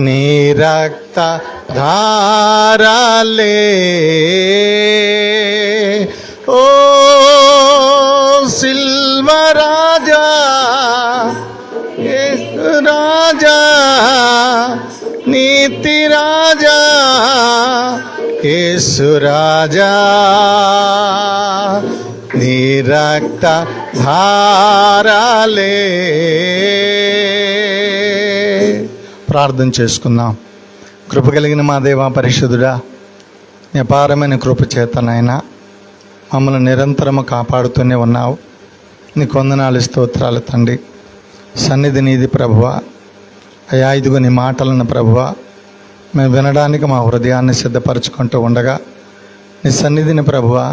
నీ రక్త ధారాలే ఓ సిల్వరాజా రాజా నీతి రాజా యేసు రాజా నీ రక్త ధారాలే. ప్రార్థన చేసుకుందాం. కృప కలిగిన మా దేవా పరిశుద్ధుడా, నీ అపారమైన కృప చేతనైనా మమ్మల్ని నిరంతరము కాపాడుతూనే ఉన్నావు. నీకు వందనాలు స్తోత్రాలు తండ్రి. సన్నిధి నీది ప్రభువా. అయ్యా ఇదిగో నీ మాటలను ప్రభువా మేము వినడానికి మా హృదయాన్ని సిద్ధపరచుకుంటూ ఉండగా నీ సన్నిధిని ప్రభువా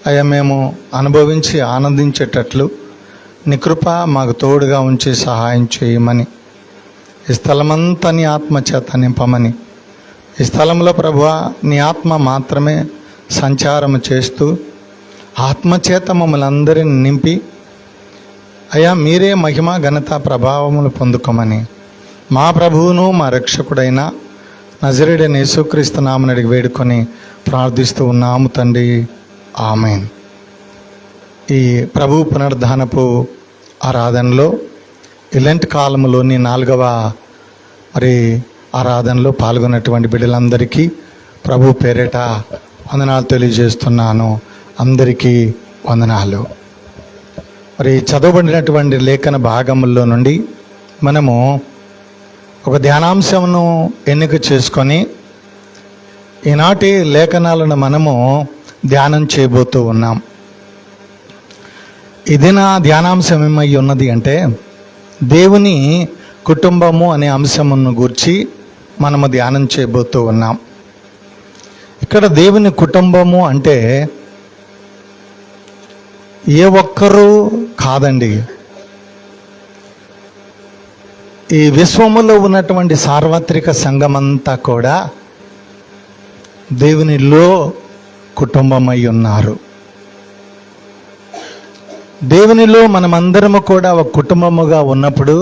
అయ్యా మేము అనుభవించి ఆనందించేటట్లు నీ కృప మాకు తోడుగా ఉంచి సహాయం చేయమని, ఈ స్థలమంతా నీ ఆత్మ చేత నింపమని, ఈ స్థలంలో ప్రభువా నీ ఆత్మ మాత్రమే సంచారం చేస్తూ ఆత్మచేత మమ్మల్ని అందరిని నింపి అయ్యా మీరే మహిమ ఘనత ప్రభావములు పొందుకోమని మా ప్రభువును మా రక్షకుడైన నజరేయుడైన యేసుక్రీస్తు నామమున అడిగి వేడుకొని ప్రార్థిస్తూ ఉన్నాము తండ్రి. ఆమేన్. ఈ ప్రభు పునరుద్ధానపు ఆరాధనలో ఇలాంటి కాలంలోని 4వ ఆరాధనలో పాల్గొన్నటువంటి బిడ్డలందరికీ ప్రభు పేరిట వందనాలు తెలియజేస్తున్నాను. అందరికీ వందనాలు. చదవబడినటువంటి లేఖన భాగముల్లో నుండి మనము ఒక ధ్యానాంశమును ఎన్నిక చేసుకొని ఈనాటి లేఖనాలను మనము ధ్యానం చేయబోతూ ఉన్నాం. ఇది నా ధ్యానాంశం ఏమై ఉన్నది అంటే దేవుని కుటుంబము అనే అంశమును గూర్చి మనము ధ్యానం చేయబోతూ ఉన్నాం. ఇక్కడ దేవుని కుటుంబము అంటే ఏ ఒక్కరూ కాదండి. ఈ విశ్వములో ఉన్నటువంటి సార్వత్రిక సంఘమంతా కూడా దేవునిలో కుటుంబమై ఉన్నారు. దేవునిలో మనమందరము కూడా ఒక కుటుంబముగా ఉన్నప్పుడు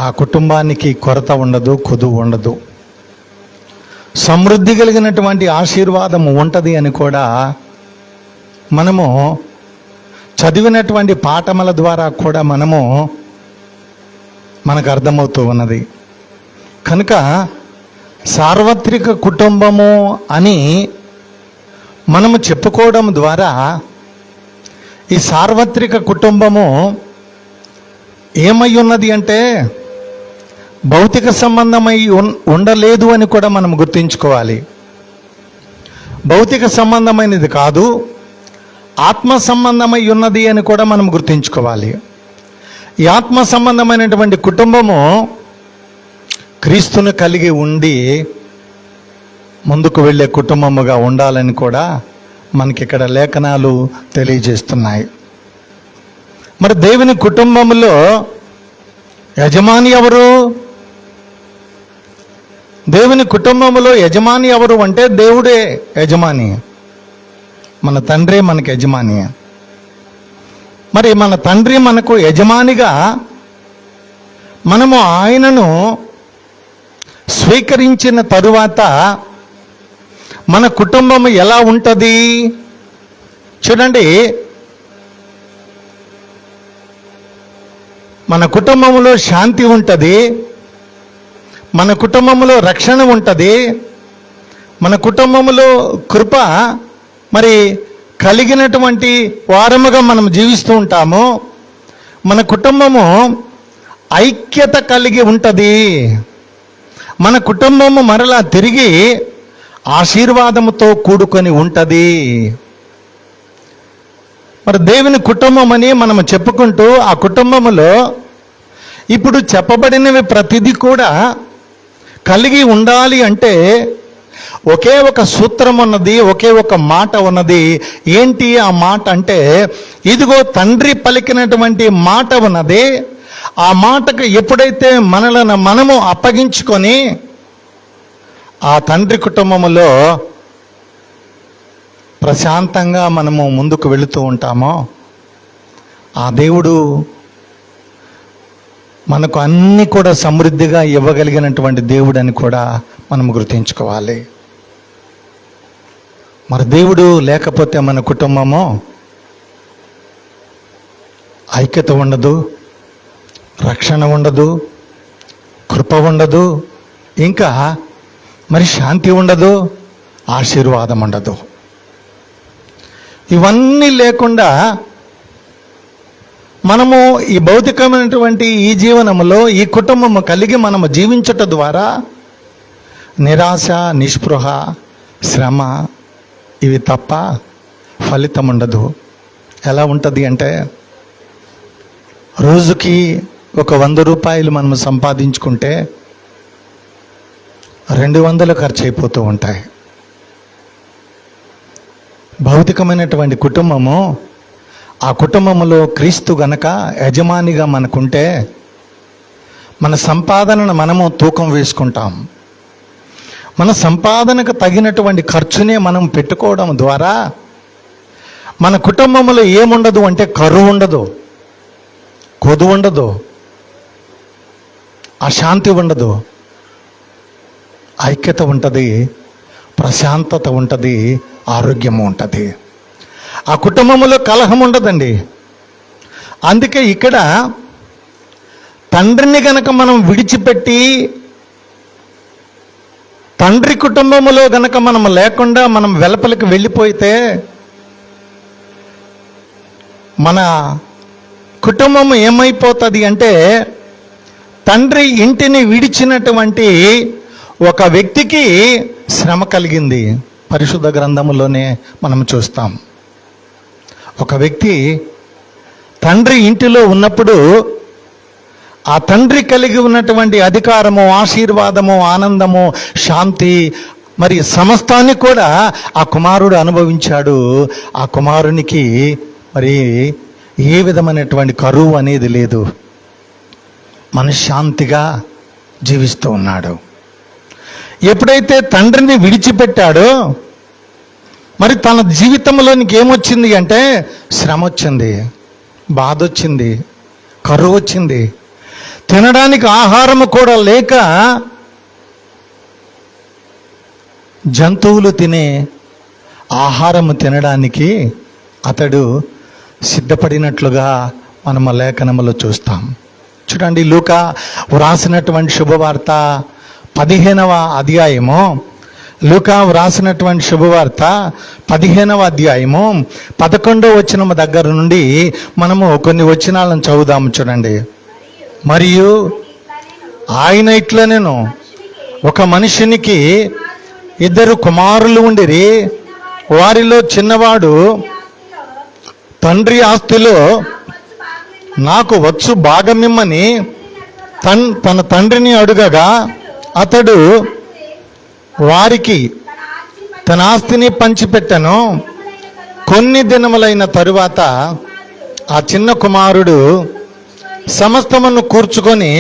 ఆ కుటుంబానికి కొరత ఉండదు, కొదువు ఉండదు, సమృద్ధి కలిగినటువంటి ఆశీర్వాదం ఉంటుంది అని కూడా మనము చదివినటువంటి పాఠముల ద్వారా కూడా మనకు అర్థమవుతూ ఉన్నది. కనుక సార్వత్రిక కుటుంబము అని మనము చెప్పుకోవడం ద్వారా ఈ సార్వత్రిక కుటుంబము ఏమై ఉన్నది అంటే భౌతిక సంబంధమై ఉండలేదు అని కూడా మనం గుర్తుంచుకోవాలి. భౌతిక సంబంధమైనది కాదు, ఆత్మ సంబంధమై ఉన్నది అని కూడా మనం గుర్తుంచుకోవాలి. ఈ ఆత్మ సంబంధమైనటువంటి కుటుంబము క్రీస్తును కలిగి ఉండి ముందుకు వెళ్ళే కుటుంబముగా ఉండాలని కూడా మనకి ఇక్కడ లేఖనాలు తెలియజేస్తున్నాయి. మరి దేవుని కుటుంబములో యజమాని ఎవరు? దేవుని కుటుంబములో యజమాని ఎవరు అంటే దేవుడే యజమాని. మన తండ్రి మనకు యజమాని. మరి మన తండ్రి మనకు యజమానిగా మనము ఆయనను స్వీకరించిన తరువాత మన కుటుంబం ఎలా ఉంటుంది చూడండి. మన కుటుంబంలో శాంతి ఉంటుంది, మన కుటుంబంలో రక్షణ ఉంటుంది, మన కుటుంబంలో కృప మరి కలిగినటువంటి వారముగా మనం జీవిస్తూ ఉంటాము. మన కుటుంబము ఐక్యత కలిగి ఉంటుంది. మన కుటుంబము మరలా తిరిగి ఆశీర్వాదముతో కూడుకొని ఉంటుంది. మరి దేవుని కుటుంబం అని మనం చెప్పుకుంటూ ఆ కుటుంబములో ఇప్పుడు చెప్పబడినవి ప్రతిదీ కూడా కలిగి ఉండాలి అంటే ఒకే ఒక సూత్రం ఉన్నది, ఒకే ఒక మాట ఉన్నది. ఏంటి ఆ మాట అంటే, ఇదిగో తండ్రి పలికినటువంటి మాట ఉన్నది. ఆ మాటకు ఎప్పుడైతే మనము అప్పగించుకొని ఆ తండ్రి కుటుంబములో ప్రశాంతంగా మనము ముందుకు వెళుతూ ఉంటామో ఆ దేవుడు మనకు అన్నీ కూడా సమృద్ధిగా ఇవ్వగలిగినటువంటి దేవుడు అని కూడా మనం గుర్తుంచుకోవాలి. మరి దేవుడు లేకపోతే మన కుటుంబము ఐక్యత ఉండదు, రక్షణ ఉండదు, కృప ఉండదు, ఇంకా మరి శాంతి ఉండదు, ఆశీర్వాదం ఉండదు. ఇవన్నీ లేకుండా మనము ఈ భౌతికమైనటువంటి ఈ జీవనంలో ఈ కుటుంబము కలిగి మనము జీవించట ద్వారా నిరాశ, నిస్పృహ, శ్రమ ఇవి తప్ప ఫలితం ఉండదు. ఎలా ఉంటుంది అంటే, రోజుకి ఒక 100 రూపాయలు మనం సంపాదించుకుంటే 200 ఖర్చు అయిపోతూ ఉంటాయి. భౌతికమైనటువంటి కుటుంబము, ఆ కుటుంబంలో క్రీస్తు గనక యజమానిగా మనకుంటే మన సంపాదనను మనము తూకం వేసుకుంటాం. మన సంపాదనకు తగినటువంటి ఖర్చునే మనం పెట్టుకోవడం ద్వారా మన కుటుంబంలో ఏముండదు అంటే కరువు ఉండదు, కొదువు ఉండదు, అశాంతి ఉండదు, ఐక్యత ఉంటుంది, ప్రశాంతత ఉంటుంది, ఆరోగ్యము ఉంటుంది. ఆ కుటుంబంలో కలహం ఉండదండి. అందుకే ఇక్కడ తండ్రిని గనక మనం విడిచిపెట్టి తండ్రి కుటుంబంలో గనక మనం లేకుండా మనం వెలుపలికి వెళ్ళిపోతే మన కుటుంబం ఏమైపోతుంది అంటే, తండ్రి ఇంటిని విడిచినటువంటి ఒక వ్యక్తికి శ్రమ కలిగింది. పరిశుద్ధ గ్రంథములోనే మనం చూస్తాం. ఒక వ్యక్తి తండ్రి ఇంటిలో ఉన్నప్పుడు ఆ తండ్రి కలిగి ఉన్నటువంటి అధికారము, ఆశీర్వాదము, ఆనందము, శాంతి మరి సమస్తాన్ని కూడా ఆ కుమారుడు అనుభవించాడు. ఆ కుమారునికి మరి ఏ విధమైనటువంటి కరువు అనేది లేదు, మనశ్శాంతిగా జీవిస్తూ ఉన్నాడు. ఎప్పుడైతే తండ్రిని విడిచిపెట్టాడో మరి తన జీవితంలోనికి ఏమొచ్చింది అంటే శ్రమ వచ్చింది, బాధ వచ్చింది, కరువు వచ్చింది. తినడానికి ఆహారము కూడా లేక జంతువులు తినే ఆహారము తినడానికి అతడు సిద్ధపడినట్లుగా మనము లేఖనములో చూస్తాం. చూడండి, లూకా వ్రాసినటువంటి శుభవార్త 15వ అధ్యాయము, లూకా వ్రాసినటువంటి శుభవార్త 15వ అధ్యాయము 11వ వచనం దగ్గర నుండి మనము కొన్ని వచనాలను చదువుదాము. చూడండి. మరియు ఆయన ఇట్లా, నేను ఒక మనుషునికి 2 కుమారులు ఉండిరి. వారిలో చిన్నవాడు తండ్రి ఆస్తిలో నాకు వచ్చు భాగమిమ్మని తన తండ్రిని అడుగగా అతడు వారికి తన ఆస్తిని పంచిపెట్టెను. కొన్ని దినములైన తరువాత ఆ చిన్న కుమారుడు సమస్తమును కూర్చుకొని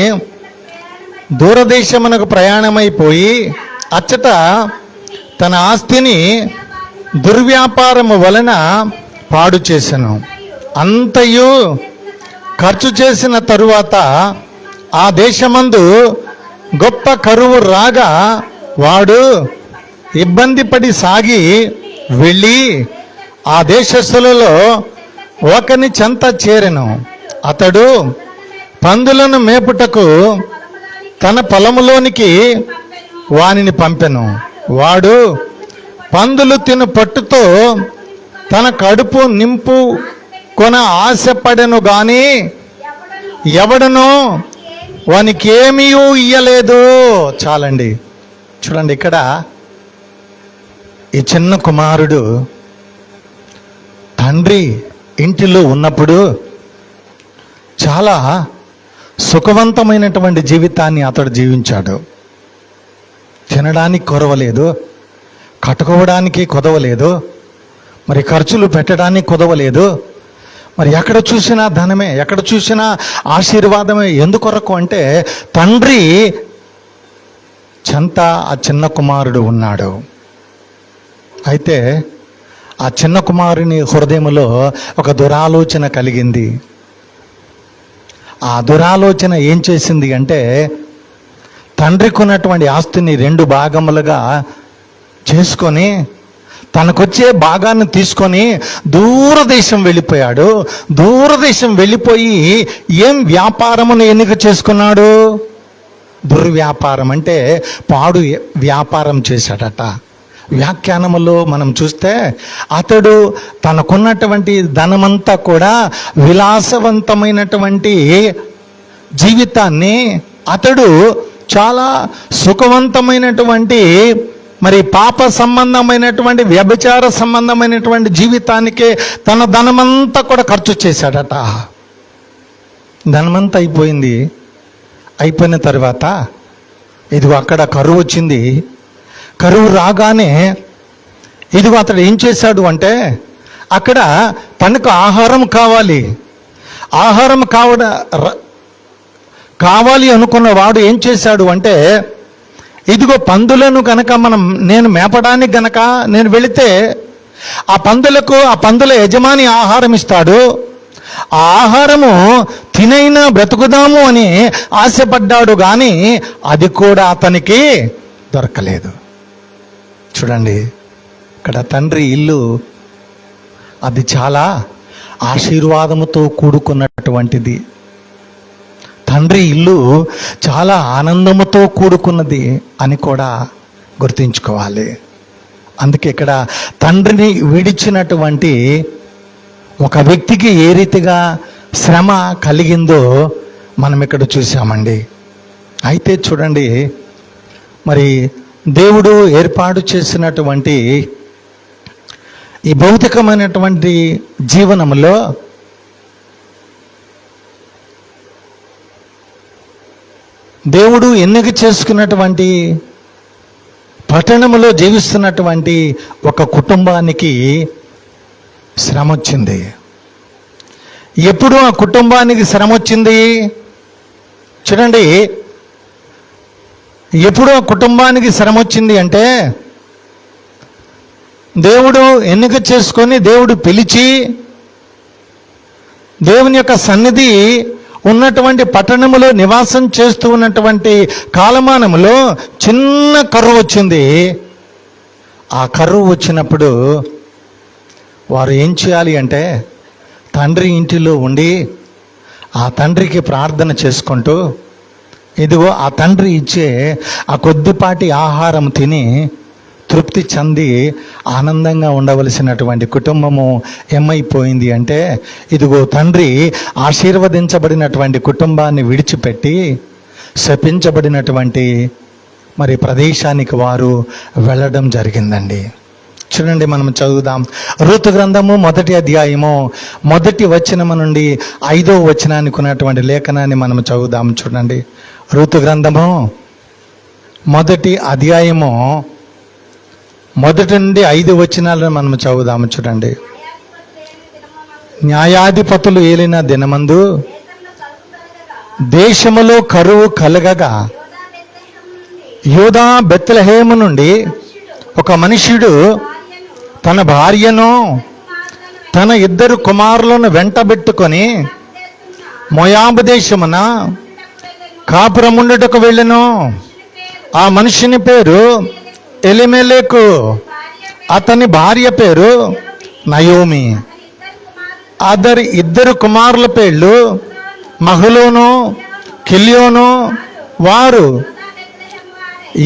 దూరదేశమునకు ప్రయాణమైపోయి అచ్చట తన ఆస్తిని దుర్వ్యాపారము వలన పాడు చేసెను. అంతయు ఖర్చు చేసిన తరువాత ఆ దేశమందు గొప్ప కరువు రాగా వాడు ఇబ్బంది పడి సాగి వెళ్ళి ఆ దేశస్థులలో ఒకని చెంత చేరెను. అతడు పందులను మేపుటకు తన పొలములోనికి వానిని పంపెను. వాడు పందులు తిను పట్టుతో తన కడుపు నింపు కొన ఆశపడెను గాని ఎవడనో వానికి ఏమీ ఇయ్యలేదు. చాలండి. చూడండి, ఇక్కడ ఈ చిన్న కుమారుడు తండ్రి ఇంటిలో ఉన్నప్పుడు చాలా సుఖవంతమైనటువంటి జీవితాన్ని అతడు జీవించాడు. తినడానికి కొరవలేదు, కట్టుకోవడానికి కొదవలేదు, మరి ఖర్చులు పెట్టడానికి కొదవలేదు. మరి ఎక్కడ చూసినా ధనమే, ఎక్కడ చూసినా ఆశీర్వాదమే. ఎందుకొరకు అంటే తండ్రి చెంత ఆ చిన్న కుమారుడు ఉన్నాడు. అయితే ఆ చిన్న కుమారుని హృదయంలో ఒక దురాలోచన కలిగింది. ఆ దురాలోచన ఏం చేసింది అంటే తండ్రికి ఉన్నటువంటి ఆస్తిని 2 భాగములుగా చేసుకొని తనకొచ్చే భాగాన్ని తీసుకొని దూరదేశం వెళ్ళిపోయాడు. దూరదేశం వెళ్ళిపోయి ఏం వ్యాపారమును ఎన్నిక చేసుకున్నాడు? దుర్వ్యాపారం, అంటే పాడు వ్యాపారం చేశాడట. వ్యాఖ్యానములో మనం చూస్తే అతడు తనకున్నటువంటి ధనమంతా కూడా విలాసవంతమైనటువంటి జీవితాన్ని అతడు చాలా సుఖవంతమైనటువంటి మరి పాప సంబంధమైనటువంటి వ్యభిచార సంబంధమైనటువంటి జీవితానికే తన ధనమంతా కూడా ఖర్చు చేశాడట. ధనమంతా అయిపోయింది. అయిపోయిన తర్వాత ఇదిగో అక్కడ కరువు వచ్చింది. కరువు రాగానే ఇదిగో అతడు ఏం చేశాడు అంటే అక్కడ తనకు ఆహారం కావాలి. ఆహారం కావాలి అనుకున్న వాడు ఏం చేశాడు అంటే ఇదిగో పందులను గనక నేను మేపడానికి గనక నేను వెళితే ఆ పందుల యజమాని ఆహారం ఇస్తాడు. ఆ ఆహారము తినైనా బ్రతుకుదాము అని ఆశపడ్డాడు, కానీ అది కూడా అతనికి దొరకలేదు. చూడండి, ఇక్కడ తండ్రి ఇల్లు అది చాలా ఆశీర్వాదముతో కూడుకున్నటువంటిది. తండ్రి ఇల్లు చాలా ఆనందముతో కూడుకున్నది అని కూడా గుర్తుంచుకోవాలి. అందుకే ఇక్కడ తండ్రిని విడిచినటువంటి ఒక వ్యక్తికి ఏ రీతిగా శ్రమ కలిగిందో మనం ఇక్కడ చూసామండి. అయితే చూడండి, మరి దేవుడు ఏర్పాటు చేసినటువంటి ఈ భౌతికమైనటువంటి జీవనంలో దేవుడు ఎన్నిక చేసుకున్నటువంటి పట్టణంలో జీవిస్తున్నటువంటి ఒక కుటుంబానికి శ్రమ వచ్చింది. ఎప్పుడు ఆ కుటుంబానికి శ్రమ వచ్చింది? చూడండి, ఎప్పుడు ఆ కుటుంబానికి శ్రమ వచ్చింది అంటే దేవుడు ఎన్నిక చేసుకొని దేవుడు పిలిచి దేవుని యొక్క సన్నిధి ఉన్నటువంటి పట్టణములో నివాసం చేస్తూ ఉన్నటువంటి కాలమానములో చిన్న కరువు వచ్చింది. ఆ కరువు వచ్చినప్పుడు వారు ఏం చేయాలి అంటే తండ్రి ఇంటిలో ఉండి ఆ తండ్రికి ప్రార్థన చేసుకుంటూ ఇదిగో ఆ తండ్రి ఇచ్చే ఆ కొద్దిపాటి ఆహారం తిని తృప్తి చెంది ఆనందంగా ఉండవలసినటువంటి కుటుంబము ఏమైపోయింది అంటే ఇదిగో తండ్రి ఆశీర్వదించబడినటువంటి కుటుంబాన్ని విడిచిపెట్టి శపించబడినటువంటి మరి ప్రదేశానికి వారు వెళ్ళడం జరిగిందండి. చూడండి, మనం చదువుదాం. రూతు గ్రంథము 1వ అధ్యాయము 1వ వచనము నుండి 5వ వచనానికి ఉన్నటువంటి లేఖనాన్ని మనం చదువుదాం. చూడండి, రూతు గ్రంథము 1వ అధ్యాయము 1 నుండి 5 వచనాలను మనం చదువుదాము. చూడండి, న్యాయాధిపతులు ఏలిన దినమందు దేశములో కరువు కలగగా యూదా బెత్లెహేము నుండి ఒక మనుష్యుడు తన భార్యను తన 2 కుమారులను వెంటబెట్టుకొని మోయాబు దేశమున కాపురముండుటకు వెళ్ళెను. ఆ మనుషుని పేరు ఎలిమెలెకు, అతని భార్య పేరు నయోమి. అతని 2 కుమారుల పేర్లు మహలోను, కిల్యోను. వారు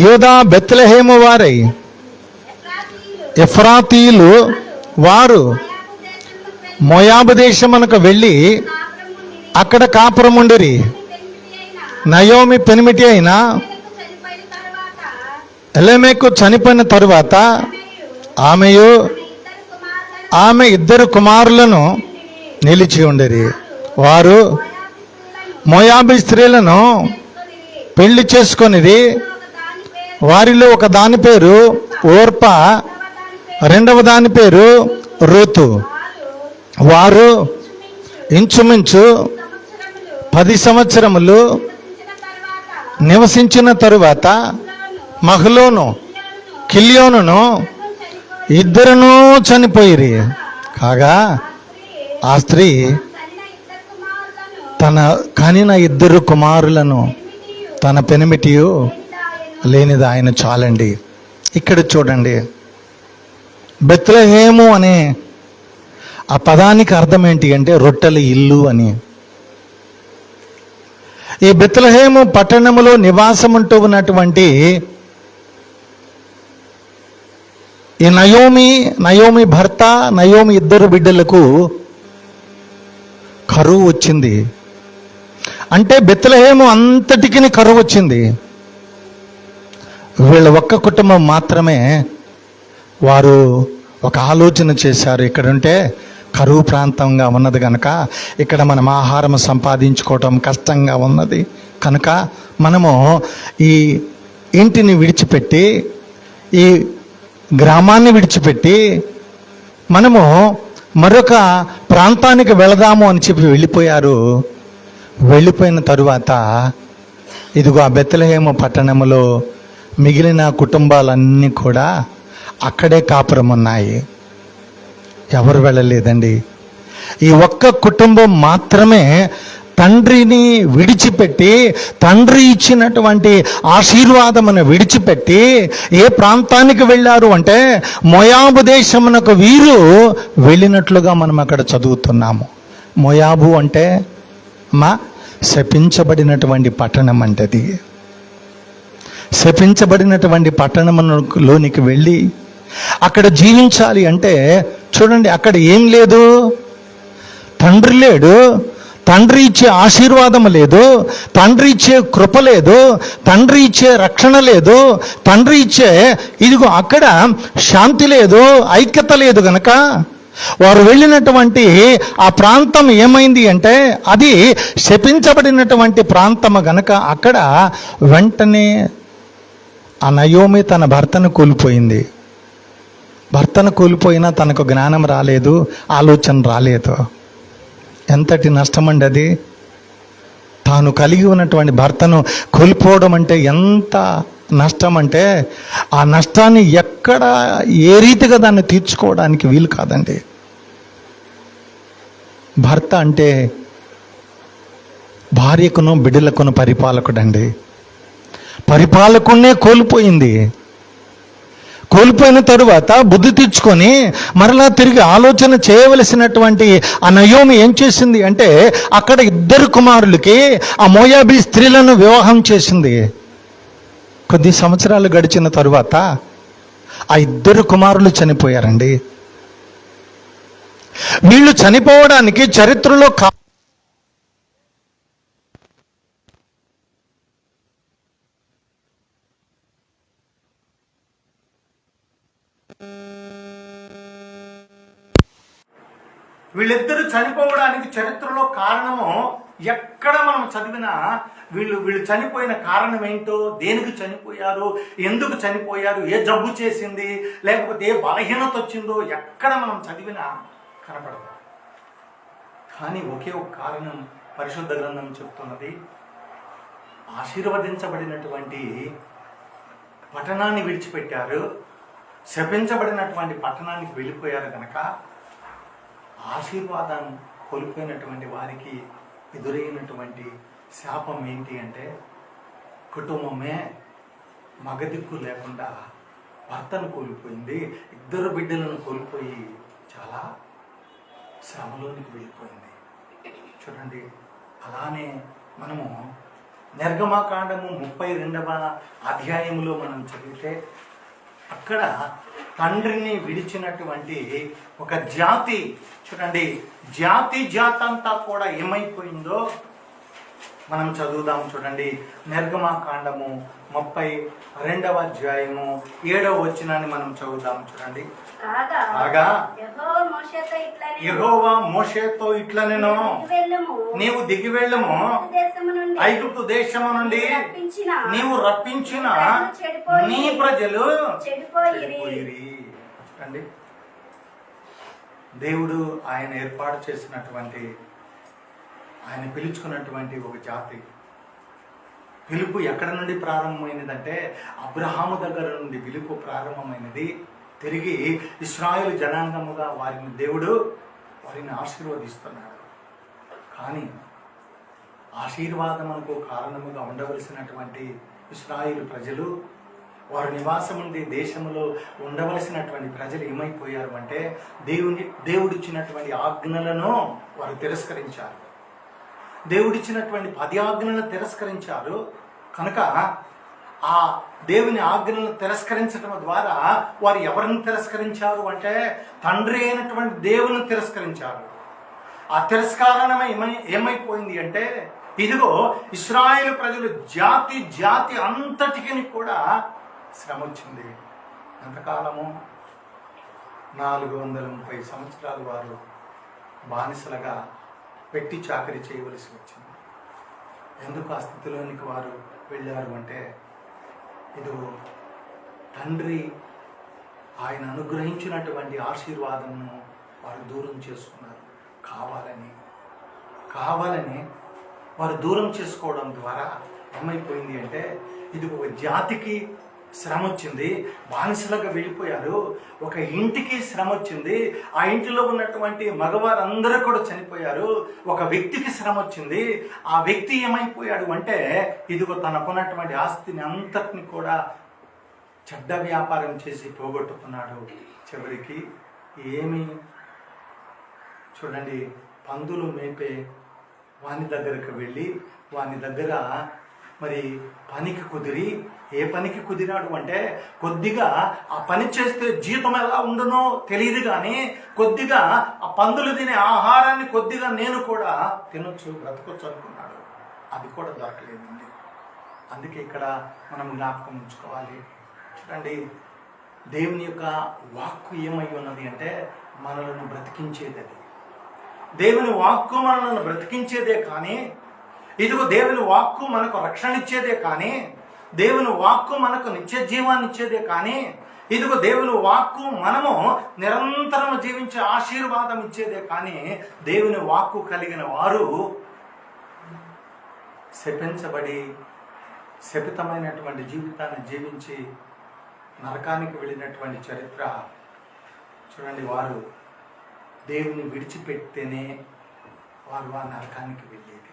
యూదా బెత్లెహేము వారై ఎఫ్రాతీయులు. వారు మోయాబు దేశమునకు వెళ్ళి అక్కడ కాపురముండిరి. నయోమి పెనిమిటి అయిన ఎలెమెకు చనిపోయిన తరువాత ఆమె 2 కుమారులను నిలిచి ఉండేది. వారు మోయాబు స్త్రీలను పెళ్లి చేసుకొనిది. వారిలో ఒక దాని పేరు ఓర్పా, 2వ దాని పేరు రూతు. వారు ఇంచుమించు 10 సంవత్సరములు నివసించిన తరువాత మహలోను, కిల్యోనును 2 చనిపోయిరి. కాగా ఆ స్త్రీ కనిన 2 కుమారులను తన పెనిమిటియు లేనిది ఆయన చాలండి. ఇక్కడ చూడండి, బెత్లెహేము అనే ఆ పదానికి అర్థం ఏంటి అంటే రొట్టెల ఇల్లు అని. ఈ బెత్లెహేము పట్టణములో నివాసం ఉంటూ ఉన్నటువంటి ఈ నయోమి భర్త, నయోమి 2 బిడ్డలకు కరువు వచ్చింది. అంటే బెత్లెహేము అంతటికి కరువు వచ్చింది. వీళ్ళ ఒక్క కుటుంబం మాత్రమే వారు ఒక ఆలోచన చేశారు, ఇక్కడుంటే కరువు ప్రాంతంగా ఉన్నది కనుక ఇక్కడ మనం ఆహారం సంపాదించుకోవటం కష్టంగా ఉన్నది కనుక మనము ఈ ఇంటిని విడిచిపెట్టి, ఈ గ్రామాన్ని విడిచిపెట్టి మనము మరొక ప్రాంతానికి వెళదాము అని చెప్పి వెళ్ళిపోయారు. వెళ్ళిపోయిన తరువాత ఇదిగో ఆ బెత్లెహేము పట్టణములో మిగిలిన కుటుంబాలన్నీ కూడా అక్కడే కాపురం ఉన్నాయి. ఎవరు వెళ్ళలేదండి. ఈ ఒక్క కుటుంబం మాత్రమే తండ్రిని విడిచిపెట్టి, తండ్రి ఇచ్చినటువంటి ఆశీర్వాదమును విడిచిపెట్టి ఏ ప్రాంతానికి వెళ్ళారు అంటే మోయాబు దేశమునకు వీరు వెళ్ళినట్లుగా మనం అక్కడ చదువుతున్నాము. మోయాబు అంటే శపించబడినటువంటి పట్టణం అంటది. శపించబడినటువంటి పట్టణంలోనికి వెళ్ళి అక్కడ జీవించాలి అంటే చూడండి, అక్కడ ఏం లేదు, తండ్రి లేడు, తండ్రి ఇచ్చే ఆశీర్వాదం లేదు, తండ్రి ఇచ్చే కృప లేదు, తండ్రి ఇచ్చే రక్షణ లేదు, తండ్రి ఇచ్చే ఇదిగో అక్కడ శాంతి లేదు, ఐక్యత లేదు. గనక వారు వెళ్ళినటువంటి ఆ ప్రాంతం ఏమైంది అంటే అది శపించబడినటువంటి ప్రాంతము గనక అక్కడ వెంటనే ఆ నయోమి తన భర్తను కోల్పోయింది. భర్తను కోల్పోయినా తనకు జ్ఞానం రాలేదు, ఆలోచన రాలేదు. ఎంతటి నష్టం అండి అది. తాను కలిగి ఉన్నటువంటి భర్తను కోల్పోవడం అంటే ఎంత నష్టం అంటే ఆ నష్టాన్ని ఎక్కడ ఏ రీతిగా దాన్ని తీర్చుకోవడానికి వీలు కాదండి. భర్త అంటే భార్యకును బిడ్డలకును పరిపాలకుడండి. పరిపాలకుడినే కోల్పోయింది. కోల్పోయిన తరువాత బుద్ధి తెచ్చుకొని మరలా తిరిగి ఆలోచన చేయవలసినటువంటి ఆ నయోమి ఏం చేసింది అంటే అక్కడ 2 కుమారులకి ఆ మోయాబీ స్త్రీలను వివాహం చేసింది. కొద్ది సంవత్సరాలు గడిచిన తరువాత ఆ 2 కుమారులు చనిపోయారండి. వీళ్ళు చనిపోవడానికి చరిత్రలో వీళ్ళిద్దరూ చనిపోవడానికి చరిత్రలో కారణము ఎక్కడ మనం చదివినా వీళ్ళు చనిపోయిన కారణం ఏంటో, దేనికి చనిపోయారు, ఎందుకు చనిపోయారు, ఏ జబ్బు చేసింది, లేకపోతే ఏ బలహీనత వచ్చిందో ఎక్కడ మనం చదివినా కనపడదు. కానీ ఒకే ఒక కారణం పరిశుద్ధ గ్రంథం చెప్తున్నది. ఆశీర్వదించబడినటువంటి పట్టణాన్ని విడిచిపెట్టారు, శపించబడినటువంటి పట్టణానికి వెళ్ళిపోయారు కనుక ఆశీర్వాదాన్ని కోల్పోయినటువంటి వారికి ఎదురైనటువంటి శాపం ఏంటి అంటే కుటుంబమే మగదిక్కు లేకుండా భర్తను కోల్పోయింది, 2 బిడ్డలను కోల్పోయి చాలా శ్రమలోనికి వెళ్ళిపోయింది. చూడండి, అలానే మనము నిర్గమకాండము 32వ అధ్యాయంలో మనం చదివితే అక్కడ తండ్రిని విడిచినటువంటి ఒక జాతి, చూడండి జాతంతా కూడా ఏమైపోయిందో మనం చదువుదాం. చూడండి, నిర్గమకాండము 32వ అధ్యాయము 7వ వచనాన్ని మనం చదువుదాం. చూడండి, కాగా యెహోవా మోషేతో ఇట్లనెను, నీవు దిగి వెళ్ళము, ఐగుప్తు దేశము నుండి నీవు రప్పించిన నీ ప్రజలు చెడిపోయిరి. చూడండి, దేవుడు ఆయన ఏర్పాటు చేసినటువంటి, ఆయన పిలుచుకున్నటువంటి ఒక జాతి పిలుపు ఎక్కడ నుండి ప్రారంభమైనదంటే అబ్రహాము దగ్గర నుండి పిలుపు ప్రారంభమైనది. తిరిగి ఇశ్రాయేలు జనాంగముగా వారిని దేవుడు ఆశీర్వదిస్తున్నాడు. కానీ ఆశీర్వాదమునకు కారణముగా ఉండవలసినటువంటి ఇశ్రాయేలు ప్రజలు, వారు నివాసం ఉండే దేశంలో ఉండవలసినటువంటి ప్రజలు ఏమైపోయారు అంటే దేవుడిచ్చినటువంటి ఆజ్ఞలను వారు తిరస్కరించారు. దేవుడిచ్చినటువంటి 10 ఆజ్ఞలను తిరస్కరించారు. కనుక ఆ దేవుని ఆజ్ఞలను తిరస్కరించడం ద్వారా వారు ఎవరిని తిరస్కరించారు అంటే తండ్రి అయినటువంటి దేవుని తిరస్కరించారు. ఆ తిరస్కారణమే ఏమైపోయింది అంటే ఇదిగో ఇశ్రాయేలు ప్రజలు జాతి అంతటికి కూడా శ్రమ వచ్చింది. ఎంతకాలము? 430 సంవత్సరాలు వారు బానిసలుగా పెట్టి చాకరీ చేయవలసి వచ్చింది. ఎందుకు ఆ స్థితిలోనికి వారు వెళ్ళారు అంటే ఇదిగో తండ్రి ఆయన అనుగ్రహించినటువంటి ఆశీర్వాదమును వారు దూరం చేసుకున్నారు. కావాలని వారు దూరం చేసుకోవడం ద్వారా ఏమైపోయింది అంటే ఇదిగో జాతికి శ్రమ వచ్చింది, బానిసలుగా వెళ్ళిపోయారు. ఒక ఇంటికి శ్రమ వచ్చింది, ఆ ఇంటిలో ఉన్నటువంటి మగవారందరూ కూడా చనిపోయారు. ఒక వ్యక్తికి శ్రమ వచ్చింది, ఆ వ్యక్తి ఏమైపోయాడు అంటే ఇదిగో తనకున్నటువంటి ఆస్తిని అంతటిని కూడా చెడ్డ వ్యాపారం చేసి పోగొట్టుకున్నాడు. చివరికి ఏమి చూడండి, పందులు మేపే వాని దగ్గరకు వెళ్ళి వాని దగ్గర మరి పనికి కుదిరి, ఏ పనికి కుదిరాడు అంటే కొద్దిగా ఆ పని చేస్తే జీతం ఎలా ఉండనో తెలియదు, కానీ కొద్దిగా ఆ పందులు తినే ఆహారాన్ని కొద్దిగా నేను కూడా తినొచ్చు, బ్రతకొచ్చు అనుకున్నాడు. అది కూడా దొరకలేదండి. అందుకే ఇక్కడ మనం జ్ఞాపకం ఉంచుకోవాలి. చూడండి, దేవుని యొక్క వాక్కు ఏమై ఉన్నది అంటే మనలను బ్రతికించేది. అది దేవుని వాక్కు మనలను బ్రతికించేదే కానీ, ఇదిగో దేవుని వాక్కు మనకు రక్షణ ఇచ్చేదే కానీ, దేవుని వాక్కు మనకు నిత్య జీవాన్ని ఇచ్చేదే కానీ, ఇదిగో దేవుని వాక్కు మనము నిరంతరం జీవించే ఆశీర్వాదం ఇచ్చేదే కానీ, దేవుని వాక్కు కలిగిన వారు శపించబడి శపితమైనటువంటి జీవితాన్ని జీవించి నరకానికి వెళ్ళినటువంటి చరిత్ర చూడండి. వారు దేవుని విడిచిపెడితేనే వారు ఆ నరకానికి వెళ్ళేది.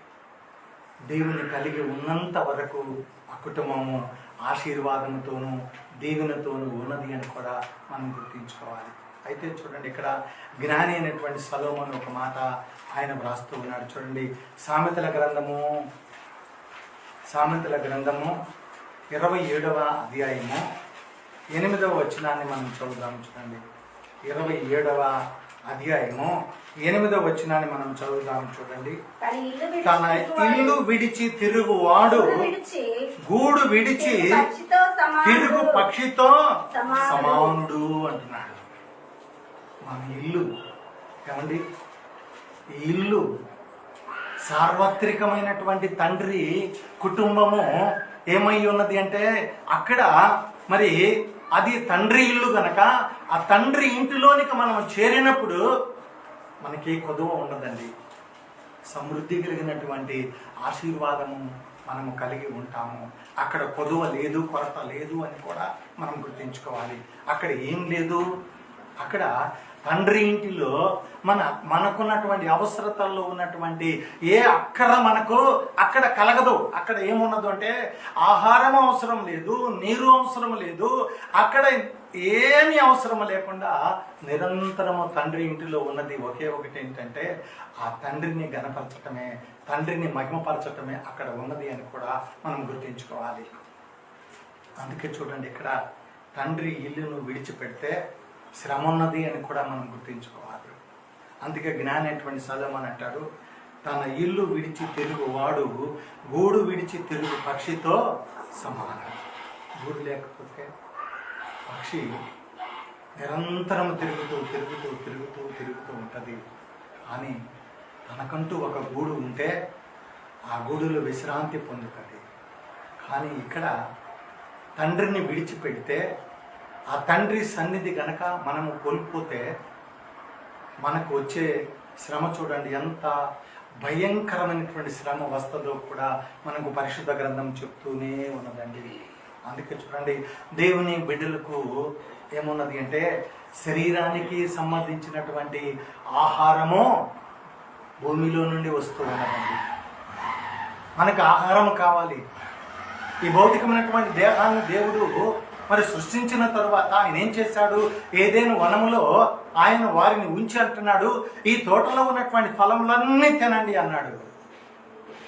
దేవుని కలిగి ఉన్నంత వరకు ఆ కుటుంబము ఆశీర్వాదంతోనూ దీవెనతోనూ ఉన్నది అని కూడా మనం గుర్తించుకోవాలి. అయితే చూడండి, ఇక్కడ జ్ఞాని అయినటువంటి సొలొమోను ఒక మాట ఆయన వ్రాస్తూ ఉన్నాడు. చూడండి, సామెతల గ్రంథము 27వ అధ్యాయము 8వ వచనాన్ని మనం చదువుదాం. చూడండి, 27వ అధ్యాయము 8వ వచనాన్ని మనం చదువుదాం. చూడండి, తన ఇల్లు విడిచి తిరుగువాడు గూడు విడిచి తిరుగు పక్షితో సమానుడు అంటున్నాడు. మన ఇల్లు ఏమండి, ఈ ఇల్లు సార్వత్రికమైనటువంటి తండ్రి కుటుంబము ఏమై ఉన్నది అంటే అక్కడ మరి అది తండ్రి ఇల్లు గనక ఆ తండ్రి ఇంటిలోనికి మనం చేరినప్పుడు మనకి కొదువ ఉండదండి. సమృద్ధి కలిగినటువంటి ఆశీర్వాదము మనము కలిగి ఉంటాము. అక్కడ కొదువ లేదు, కొరత లేదు అని కూడా మనం గుర్తించుకోవాలి. అక్కడ ఏం లేదు, అక్కడ తండ్రి ఇంటిలో మనకున్నటువంటి అవసరతల్లో ఉన్నటువంటి ఏ అక్కర మనకు అక్కడ కలగదు. అక్కడ ఏమున్నదు అంటే ఆహారం అవసరం లేదు, నీరు అవసరం లేదు, అక్కడ ఏమీ అవసరం లేకుండా నిరంతరము తండ్రి ఇంటిలో ఉన్నది ఒకే ఒకటి ఏంటంటే ఆ తండ్రిని గణపరచటమే, తండ్రిని మహిమపరచటమే అక్కడ ఉన్నది అని కూడా మనం గుర్తించుకోవాలి. అందుకే చూడండి, ఇక్కడ తండ్రి ఇల్లును విడిచిపెడితే శ్రమ ఉన్నది అని కూడా మనం గుర్తించుకోవాలి. అందుకే జ్ఞాని అయినటువంటి సొలొమోను అంటాడు, తన ఇల్లు విడిచి తిరుగువాడు గూడు విడిచి తిరుగు పక్షితో సమానం. గూడు లేకపోతే పక్షి నిరంతరం తిరుగుతూ ఉంటుంది. కానీ తనకంటూ ఒక గూడు ఉంటే ఆ గూడులో విశ్రాంతి పొందుతుంది. కానీ ఇక్కడ తండ్రిని విడిచిపెడితే ఆ తండ్రి సన్నిధి గనక మనము కోల్పోతే మనకు వచ్చే శ్రమ చూడండి, ఎంత భయంకరమైనటువంటి శ్రమ వస్తుందో కూడా మనకు పరిశుద్ధ గ్రంథం చెప్తూనే ఉన్నదండి. అందుకే చూడండి, దేవుని బిడ్డలకు ఏమున్నది అంటే శరీరానికి సంబంధించినటువంటి ఆహారము భూమిలో నుండి వస్తూ ఉన్నదండి. మనకు ఆహారం కావాలి. ఈ భౌతికమైనటువంటి దేహాన్ని దేవుడు మరి సృష్టించిన తరువాత ఆయన ఏం చేశాడు? ఏదైనా వనములో ఆయన వారిని ఉంచి అంటున్నాడు, ఈ తోటలో ఉన్నటువంటి ఫలములన్నీ తినండి అన్నాడు.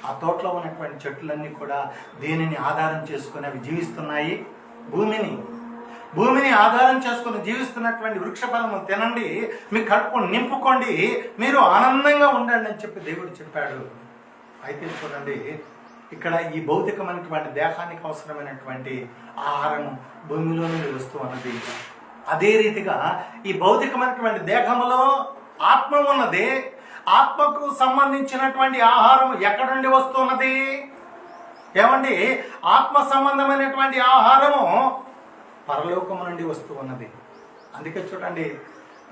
ఆ తోటలో ఉన్నటువంటి చెట్లన్నీ కూడా దేనిని ఆధారం చేసుకుని అవి జీవిస్తున్నాయి? భూమిని ఆధారం చేసుకుని జీవిస్తున్నటువంటి వృక్ష ఫలము తినండి, మీ కడుపు నింపుకోండి, మీరు ఆనందంగా ఉండండి అని చెప్పి దేవుడు చెప్పాడు. అయితే చూడండి, ఇక్కడ ఈ భౌతికమైనటువంటి దేహానికి అవసరమైనటువంటి ఆహారం భూమిలో నుండి వస్తూ ఉన్నది. అదే రీతిగా ఈ భౌతికమైనటువంటి దేహములో ఆత్మ ఉన్నది. ఆత్మకు సంబంధించినటువంటి ఆహారం ఎక్కడి నుండి వస్తున్నది? ఏమండి, ఆత్మ సంబంధమైనటువంటి ఆహారము పరలోకము నుండి వస్తూ ఉన్నది. అందుకే చూడండి,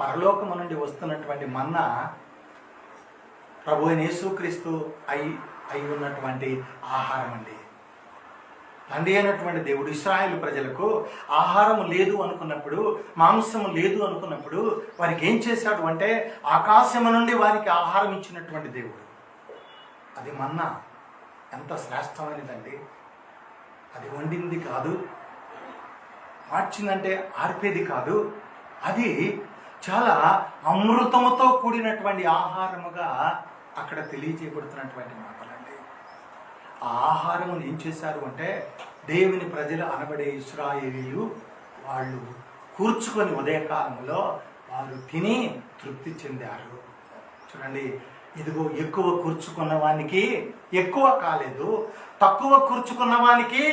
పరలోకము నుండి వస్తున్నటువంటి మన్నా ప్రభువైన యేసుక్రీస్తు అయి ఉన్నటువంటి ఆహారం అండి. తండ్రి అయినటువంటి దేవుడు ఇశ్రాయేలు ప్రజలకు ఆహారం లేదు అనుకున్నప్పుడు, మాంసము లేదు అనుకున్నప్పుడు వారికి ఏం చేశాడు అంటే ఆకాశము నుండి వారికి ఆహారం ఇచ్చినటువంటి దేవుడు. అది మన్నా ఎంత శ్రేష్టమైనదండి. అది వండింది కాదు, మార్చిందంటే ఆర్పేది కాదు, అది చాలా అమృతముతో కూడినటువంటి ఆహారముగా అక్కడ తెలియజేయబడుతున్నటువంటి మాటలండి. ఆ ఆహారమును ఏం చేశారు అంటే దేవుని ప్రజలు అనబడే ఇశ్రాయేలీయులు వాళ్ళు కూర్చుకొని ఉదయకాలంలో వారు తిని తృప్తి చెందారు. చూడండి, ఇదిగో ఎక్కువ కూర్చుకున్న వానికి ఎక్కువ కాలేదు, తక్కువ కూర్చుకున్న వానికి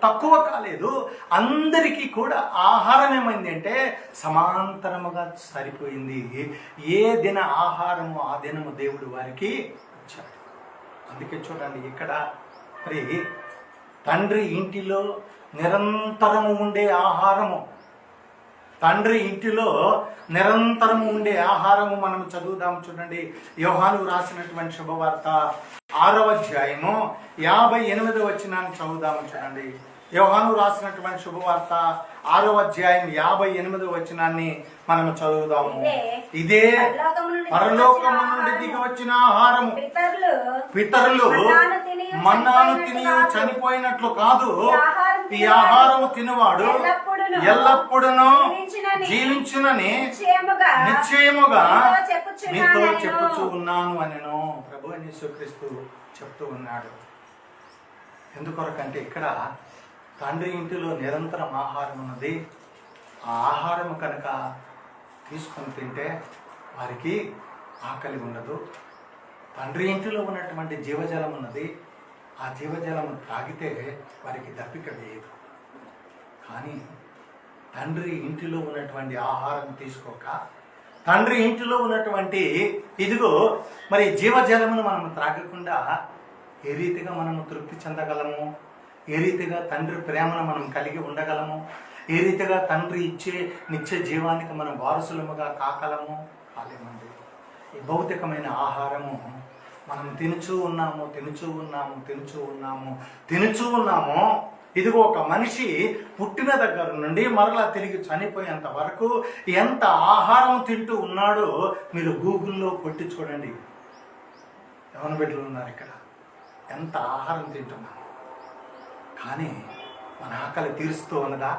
తక్కువ కాలేదు, అందరికీ కూడా ఆహారం ఏమైంది అంటే సమాంతరముగా సరిపోయింది. ఏ దిన ఆహారము ఆ దినము దేవుడు వారికి ఇచ్చాడు. అందుకే చూడండి, ఇక్కడ మరి తండ్రి ఇంటిలో నిరంతరము ఉండే ఆహారము, తండ్రి ఇంటిలో నిరంతరము ఉండే ఆహారము మనం చదువుదాం. చూడండి, యోహాను రాసినటువంటి శుభవార్త 6వ అధ్యాయము 58వ వచనాన్ని చదువుదాము. చూడండి, యోహాను రాసినటువంటి శుభవార్త 6వ అధ్యాయం 58వ వచనాన్ని మనం చదువుదాము. ఇదే పరలోకము నుండి దిగి వచ్చిన ఆహారము, పితరులు మన్నాను తిని చనిపోయినట్లు కాదు, ఈ ఆహారము తినవాడు ఎల్లప్పుడూ జీవించునని నిశ్చయముగా మీతో చెప్పుచూ ఉన్నాను అనెను. ప్రభు యేసుక్రీస్తు చెప్తూ ఉన్నాడు. ఎందుకొరకంటే ఇక్కడ తండ్రి ఇంటిలో నిరంతరం ఆహారం ఉన్నది. ఆ ఆహారం కనుక తీసుకొని తింటే వారికి ఆకలి ఉండదు. తండ్రి ఇంటిలో ఉన్నటువంటి జీవజలం ఉన్నది. ఆ జీవజలం తాగితే వారికి దప్పిక వేయదు. కానీ తండ్రి ఇంటిలో ఉన్నటువంటి ఆహారం తీసుకోక, తండ్రి ఇంటిలో ఉన్నటువంటి ఇదిగో మరి జీవజలమును మనం త్రాగకుండా ఏ రీతిగా మనము తృప్తి చెందగలము? ఏ రీతిగా తండ్రి ప్రేమను మనం కలిగి ఉండగలము? ఏ రీతిగా తండ్రి ఇచ్చే నిత్య జీవానికి మనం వారసులముగా కాగలము? కాలేమండి. ఈ భౌతికమైన ఆహారము మనం తినుచూ ఉన్నాము. ఇదిగో ఒక మనిషి పుట్టిన దగ్గర నుండి మరలా తిరిగి చనిపోయేంత వరకు ఎంత ఆహారం తింటూ ఉన్నాడో మీరు గూగుల్లో కొట్టి చూడండి. యవన బిడ్డలు ఉన్నారు ఇక్కడ, ఎంత ఆహారం తింటున్నాం. కానీ మన ఆకలి తీరుస్తూ ఉన్నదా?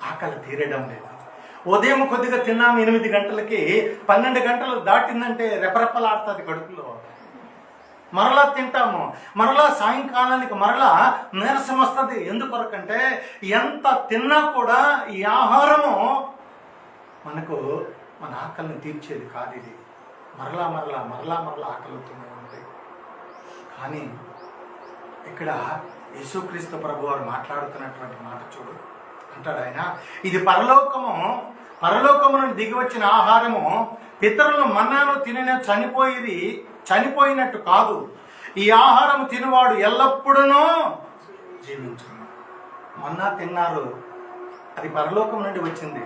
ఆకలి తీరడం లేదు. ఉదయం కొద్దిగా తిన్నాము 8 గంటలకి, 12 గంటలు దాటిందంటే రెపరెపలాడుతుంది కడుపులో. మరలా తింటాము, మరలా సాయంకాలానికి మరలా నీరసం వస్తుంది. ఎందుకొరకంటే ఎంత తిన్నా కూడా ఈ ఆహారము మనకు మన ఆకలిని తీర్చేది కాదు. ఇది మరలా ఆకలి అవుతూనే ఉంది. కానీ ఇక్కడ యేసుక్రీస్తు ప్రభు వారు మాట్లాడుతున్నటువంటి మాట చూడు. అంటాడు ఆయన, ఇది పరలోకము నుండి దిగి వచ్చిన ఆహారము, పితరులు మన్నాను తినిన చనిపోయినట్టు కాదు, ఈ ఆహారం తినవాడు ఎల్లప్పుడూ జీవించును. మన్నా తిన్నారు, అది పరలోకం నుండి వచ్చింది.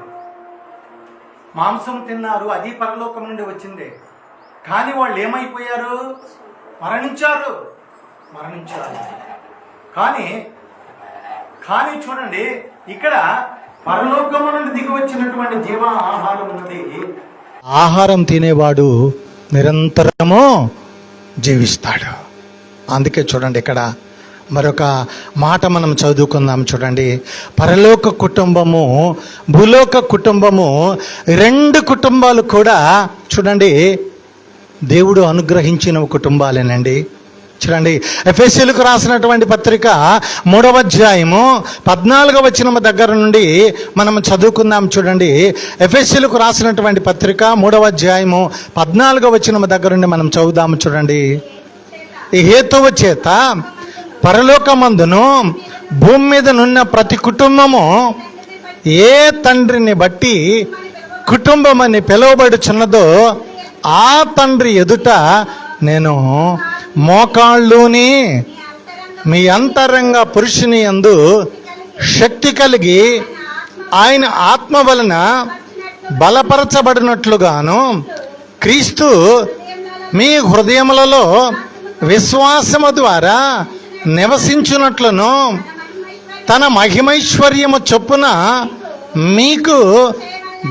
మాంసం తిన్నారు, అది పరలోకం నుండి వచ్చింది. కానీ వాళ్ళు ఏమైపోయారు? మరణించారు. కానీ చూడండి, ఇక్కడ పరలోకము నుండి దిగి వచ్చినటువంటి జీవ ఆహారం ఉన్నది. ఆహారం తినేవాడు నిరంతరము జీవిస్తాడు. అందుకే చూడండి ఇక్కడ మరొక మాట మనం చదువుకుందాం. చూడండి, పరలోక కుటుంబము భూలోక కుటుంబము 2 కుటుంబాలు కూడా చూడండి దేవుడు అనుగ్రహించిన కుటుంబాలేనండి. చూడండి, ఎఫెసీయులకు రాసినటువంటి పత్రిక 3వ అధ్యాయము 14వ వచనం దగ్గర నుండి మనం చదువుకుందాం. చూడండి, ఎఫెసీయులకు రాసినటువంటి పత్రిక 3వ అధ్యాయము 14వ వచనం దగ్గర నుండి మనం చదువుదాము. చూడండి, ఈ హేతువు చేత పరలోకమందును భూమి మీద నున్న ప్రతి కుటుంబము ఏ తండ్రిని బట్టి కుటుంబం అని పిలువబడుచున్నదో ఆ తండ్రి ఎదుట నేను మోకాళ్ళుని మీ అంతరంగ పురుషుని యందు శక్తి కలిగి ఆయన ఆత్మ వలన బలపరచబడినట్లుగాను క్రీస్తు మీ హృదయములలో విశ్వాసము ద్వారా నివసించున్నట్లును తన మహిమైశ్వర్యము చొప్పున మీకు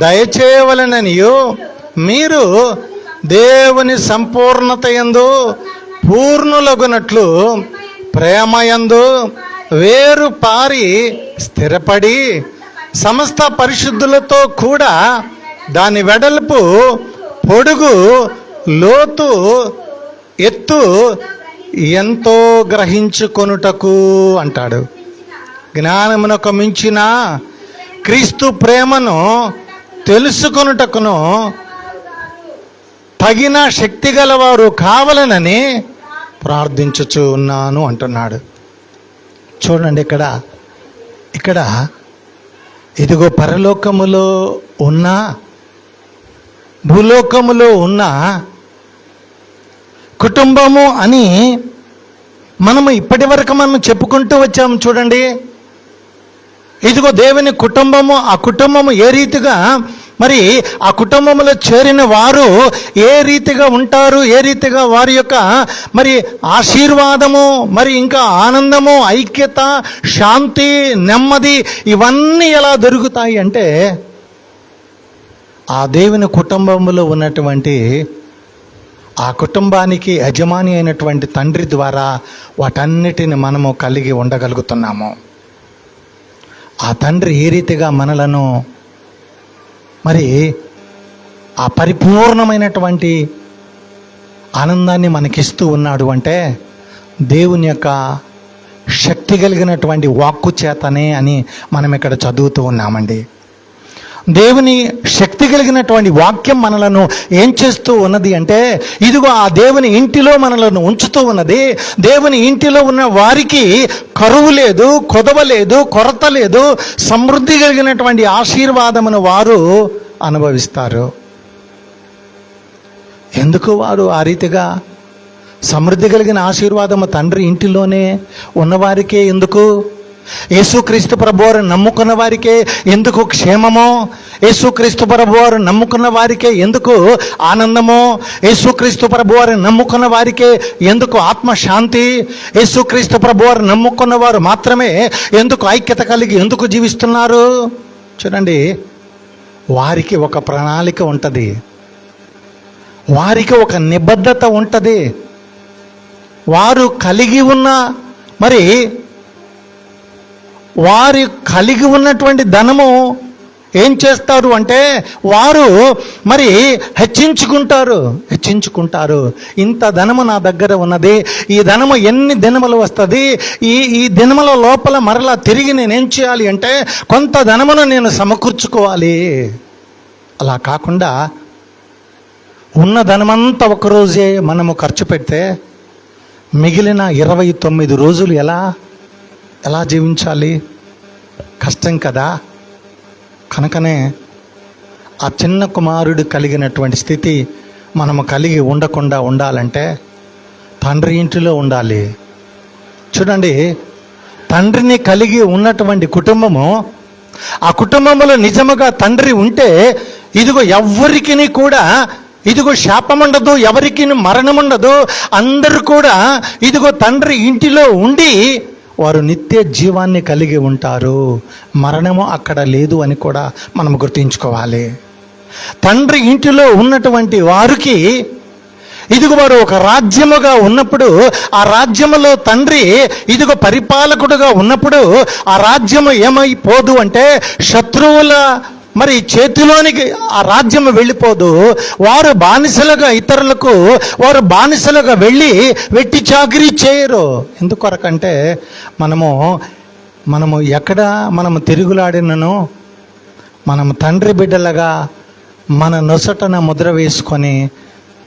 దయచేయవలెననియు మీరు దేవుని సంపూర్ణత యందు పూర్ణులగునట్లు ప్రేమయందు వేరు పారి స్థిరపడి సమస్త పరిశుద్ధులతో కూడా దాని వెడల్పు పొడుగు లోతు ఎత్తు ఎంతో గ్రహించుకొనుటకు అంటాడు. జ్ఞానమునకు మించిన క్రీస్తు ప్రేమను తెలుసుకొనుటకును తగిన శక్తి గలవారు కావాలనని ప్రార్థించుచు ఉన్నాను అంటున్నాడు. చూడండి, ఇక్కడ ఇదిగో పరలోకములో ఉన్న భూలోకములో ఉన్న కుటుంబము అని మనము ఇప్పటి వరకు మనం చెప్పుకుంటూ వచ్చాము. చూడండి, ఇదిగో దేవుని కుటుంబము, ఆ కుటుంబము ఏ రీతిగా మరి ఆ కుటుంబంలో చేరిన వారు ఏ రీతిగా ఉంటారు, ఏ రీతిగా వారి యొక్క మరి ఆశీర్వాదము, మరి ఇంకా ఆనందము, ఐక్యత, శాంతి, నెమ్మది ఇవన్నీ ఎలా దొరుకుతాయి అంటే ఆ దేవుని కుటుంబంలో ఉన్నటువంటి ఆ కుటుంబానికి యజమాని అయినటువంటి తండ్రి ద్వారా వాటన్నిటిని మనము కలిగి ఉండగలుగుతున్నాము. ఆ తండ్రి ఏ రీతిగా మనలను మరి ఆ పరిపూర్ణమైనటువంటి ఆనందాన్ని మనకిస్తూ ఉన్నాడు అంటే దేవుని యొక్క శక్తి కలిగినటువంటి వాక్కు చేతనే అని మనం ఇక్కడ చదువుతూ ఉన్నామండి. దేవుని శక్తి కలిగినటువంటి వాక్యం మనలను ఏం చేస్తూ ఉన్నది అంటే ఇదిగో ఆ దేవుని ఇంటిలో మనలను ఉంచుతూ ఉన్నది. దేవుని ఇంటిలో ఉన్న వారికి కరువు లేదు, కొదవ లేదు, కొరత లేదు, సమృద్ధి కలిగినటువంటి ఆశీర్వాదమును వారు అనుభవిస్తారు. ఎందుకు వారు ఆ రీతిగా సమృద్ధి కలిగిన ఆశీర్వాదము తండ్రి ఇంటిలోనే ఉన్నవారికే ఎందుకు? యేసుక్రీస్తు ప్రభువారు నమ్ముకున్న వారికే ఎందుకు క్షేమమో? యేసుక్రీస్తు ప్రభువారు నమ్ముకున్న వారికే ఎందుకు ఆనందమో? యేసుక్రీస్తు ప్రభువారు నమ్ముకున్న వారికే ఎందుకు ఆత్మశాంతి? యేసుక్రీస్తు ప్రభువారు నమ్ముకున్న వారు మాత్రమే ఎందుకు ఐక్యత కలిగి ఎందుకు జీవిస్తున్నారు? చూడండి, వారికి ఒక ప్రణాళిక ఉంటుంది, వారికి ఒక నిబద్ధత ఉంటుంది. వారు కలిగి ఉన్న మరి వారి కలిగి ఉన్నటువంటి ధనము ఏం చేస్తారు అంటే వారు మరి హెచ్చించుకుంటారు. ఇంత ధనము నా దగ్గర ఉన్నది, ఈ ధనము ఎన్ని దినములు వస్తుంది, ఈ దినముల లోపల మరలా తిరిగి నేనేం చేయాలి అంటే కొంత ధనమును నేను సమకూర్చుకోవాలి. అలా కాకుండా ఉన్న ధనమంతా ఒకరోజే మనము ఖర్చు పెడితే మిగిలిన 29 రోజులు ఎలా జీవించాలి? కష్టం కదా. కనుకనే ఆ చిన్న కుమారుడు కలిగినటువంటి స్థితి మనము కలిగి ఉండకుండా ఉండాలంటే తండ్రి ఇంటిలో ఉండాలి. చూడండి, తండ్రిని కలిగి ఉన్నటువంటి కుటుంబము, ఆ కుటుంబంలో నిజముగా తండ్రి ఉంటే ఇదిగో ఎవ్వరికి కూడా ఇదిగో శాపం ఉండదు, ఎవరికి మరణం ఉండదు. అందరూ కూడా ఇదిగో తండ్రి ఇంటిలో ఉండి వారు నిత్య జీవాన్ని కలిగి ఉంటారు. మరణము అక్కడ లేదు అని కూడా మనం గుర్తుంచుకోవాలి. తండ్రి ఇంటిలో ఉన్నటువంటి వారికి ఇదిగో వారు ఒక రాజ్యముగా ఉన్నప్పుడు, ఆ రాజ్యములో తండ్రి ఇదిగో పరిపాలకుడుగా ఉన్నప్పుడు ఆ రాజ్యము ఏమైపోదు అంటే శత్రువుల మరి చేతిలోనికి ఆ రాజ్యం వెళ్ళిపోదు. వారు బానిసలుగా ఇతరులకు వారు బానిసలుగా వెళ్ళి వెట్టి చాకిరీ చేయరు. ఎందుకొరకంటే మనము ఎక్కడ మనము తిరుగులాడినను మనము తండ్రి బిడ్డలుగా మన నొసటన ముద్ర వేసుకొని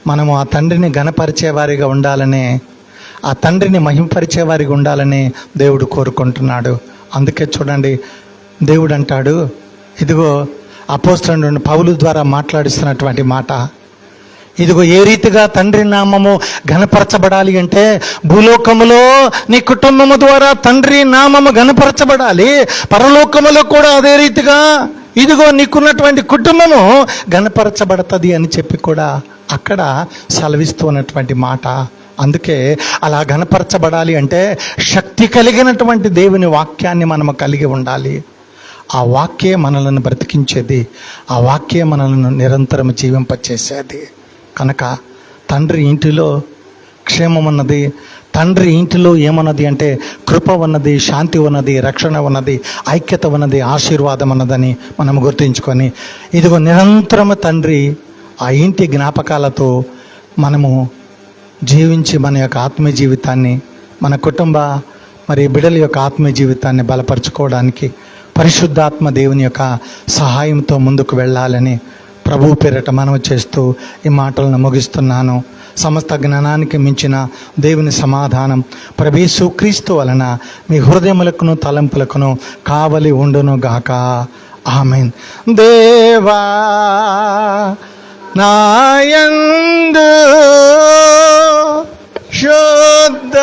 మనము ఆ తండ్రిని ఘనపరిచేవారిగా ఉండాలని, ఆ తండ్రిని మహింపరిచేవారిగా ఉండాలని దేవుడు కోరుకుంటున్నాడు. అందుకే చూడండి, దేవుడు అంటాడు, ఇదిగో అపోస్తలుడైన పౌలు ద్వారా మాట్లాడిస్తున్నటువంటి మాట, ఇదిగో ఏ రీతిగా తండ్రి నామము ఘనపరచబడాలి అంటే భూలోకములో నీ కుటుంబము ద్వారా తండ్రి నామము ఘనపరచబడాలి, పరలోకములో కూడా అదే రీతిగా ఇదిగో నీకున్నటువంటి కుటుంబము ఘనపరచబడుతుంది అని చెప్పి కూడా అక్కడ సెలవిస్తూ ఉన్నటువంటి మాట. అందుకే అలా ఘనపరచబడాలి అంటే శక్తి కలిగినటువంటి దేవుని వాక్యాన్ని మనము కలిగి ఉండాలి. ఆ వాక్యే మనలను బ్రతికించేది, ఆ వాక్యే మనలను నిరంతరం జీవింపచేసేది. కనుక తండ్రి ఇంటిలో క్షేమం ఉన్నది, తండ్రి ఇంటిలో ఏమన్నది అంటే కృప ఉన్నది, శాంతి ఉన్నది, రక్షణ ఉన్నది, ఐక్యత ఉన్నది, ఆశీర్వాదం ఉన్నదని మనం గుర్తుంచుకొని ఇదిగో నిరంతరము తండ్రి ఆ ఇంటి జ్ఞాపకాలతో మనము జీవించి మన యొక్క ఆత్మీయ జీవితాన్ని, మన కుటుంబ మరి బిడ్డల యొక్క ఆత్మీయ జీవితాన్ని బలపరుచుకోవడానికి పరిశుద్ధాత్మ దేవుని యొక్క సహాయంతో ముందుకు వెళ్ళాలని ప్రభు పేరిట మనవి చేస్తూ ఈ మాటలను ముగిస్తున్నాను. సమస్త జ్ఞానానికి మించిన దేవుని సమాధానం ప్రభు యేసు క్రీస్తు వలన మీ హృదయములకును తలంపులకును కావలి ఉండును గాక. ఆమేన్. దేవా నాయందు శుద్ధ